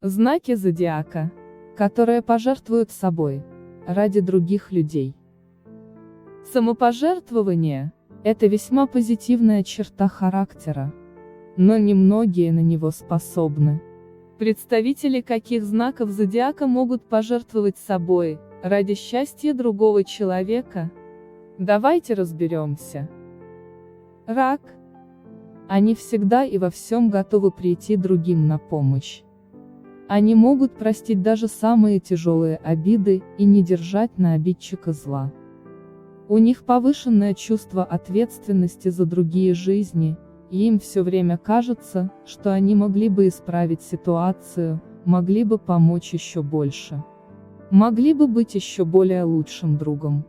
Знаки зодиака, которые пожертвуют собой ради других людей. Самопожертвование – это весьма позитивная черта характера, но немногие на него способны. Представители каких знаков зодиака могут пожертвовать собой ради счастья другого человека? Давайте разберемся. Рак. Они всегда и во всем готовы прийти другим на помощь. Они могут простить даже самые тяжелые обиды и не держать на обидчика зла. У них повышенное чувство ответственности за другие жизни, и им все время кажется, что они могли бы исправить ситуацию, могли бы помочь еще больше. Могли бы быть еще более лучшим другом.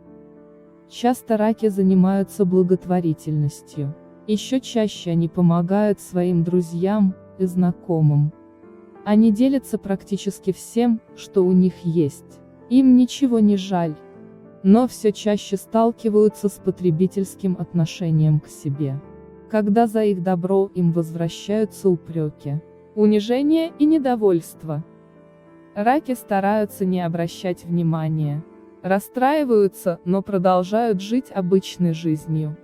Часто раки занимаются благотворительностью. Еще чаще они помогают своим друзьям и знакомым. Они делятся практически всем, что у них есть. Им ничего не жаль. Но все чаще сталкиваются с потребительским отношением к себе. Когда за их добро им возвращаются упреки, унижение и недовольство. Раки стараются не обращать внимания. Расстраиваются, но продолжают жить обычной жизнью.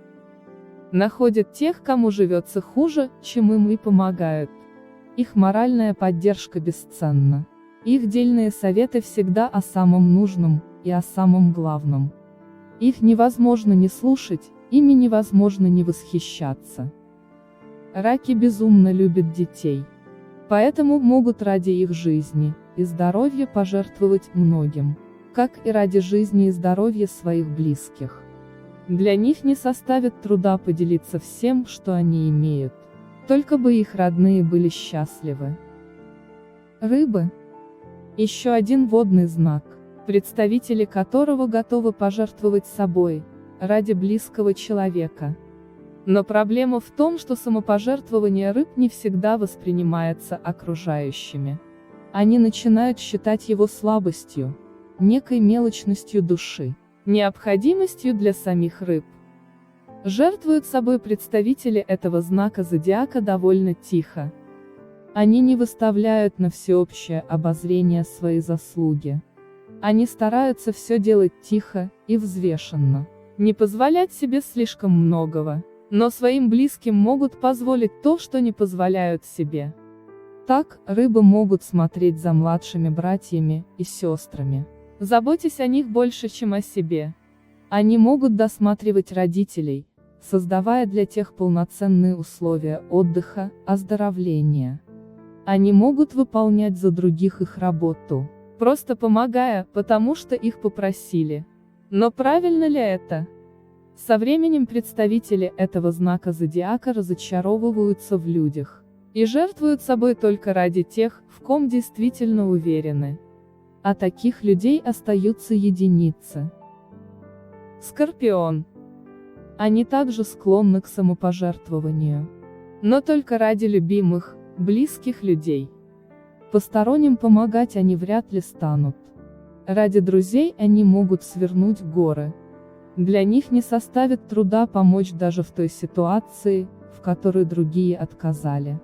Находят тех, кому живется хуже, чем им, и помогают. Их моральная поддержка бесценна. Их дельные советы всегда о самом нужном и о самом главном. Их невозможно не слушать, ими невозможно не восхищаться. Раки безумно любят детей. Поэтому могут ради их жизни и здоровья пожертвовать многим, как и ради жизни и здоровья своих близких. Для них не составит труда поделиться всем, что они имеют. Только бы их родные были счастливы. Рыбы. Еще один водный знак, представители которого готовы пожертвовать собой ради близкого человека. Но проблема в том, что самопожертвование рыб не всегда воспринимается окружающими. Они начинают считать его слабостью, некой мелочностью души, необходимостью для самих рыб. Жертвуют собой представители этого знака зодиака довольно тихо. Они не выставляют на всеобщее обозрение свои заслуги. Они стараются все делать тихо и взвешенно, не позволять себе слишком многого, но своим близким могут позволить то, что не позволяют себе. Так, рыбы могут смотреть за младшими братьями и сестрами, заботясь о них больше, чем о себе. Они могут досматривать родителей, создавая для тех полноценные условия отдыха, оздоровления. Они могут выполнять за других их работу, просто помогая, потому что их попросили. Но правильно ли это? Со временем представители этого знака зодиака разочаровываются в людях и жертвуют собой только ради тех, в ком действительно уверены. А таких людей остаются единицы. Скорпион. Они также склонны к самопожертвованию. Но только ради любимых, близких людей. Посторонним помогать они вряд ли станут. Ради друзей они могут свернуть горы. Для них не составит труда помочь даже в той ситуации, в которой другие отказали.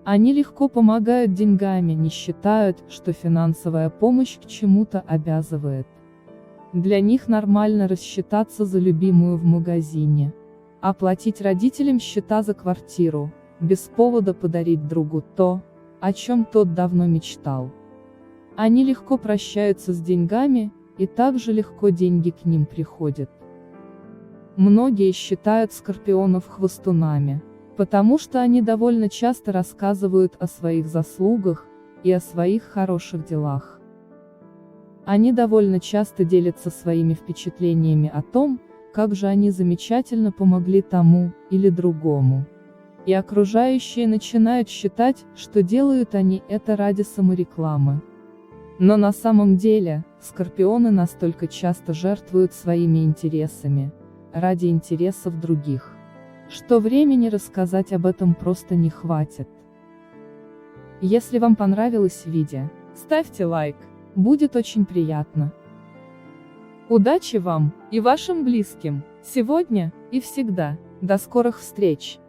Они легко помогают деньгами, не считают, что финансовая помощь к чему-то обязывает. Для них нормально рассчитаться за любимую в магазине. Оплатить родителям счета за квартиру, без повода подарить другу то, о чем тот давно мечтал. Они легко прощаются с деньгами, и также легко деньги к ним приходят. Многие считают скорпионов хвастунами, потому что они довольно часто рассказывают о своих заслугах и о своих хороших делах. Они довольно часто делятся своими впечатлениями о том, как же они замечательно помогли тому или другому. И окружающие начинают считать, что делают они это ради саморекламы. Но на самом деле, скорпионы настолько часто жертвуют своими интересами, ради интересов других, что времени рассказать об этом просто не хватит. Если вам понравилось видео, ставьте лайк. Будет очень приятно. Удачи вам и вашим близким, сегодня и всегда. До скорых встреч!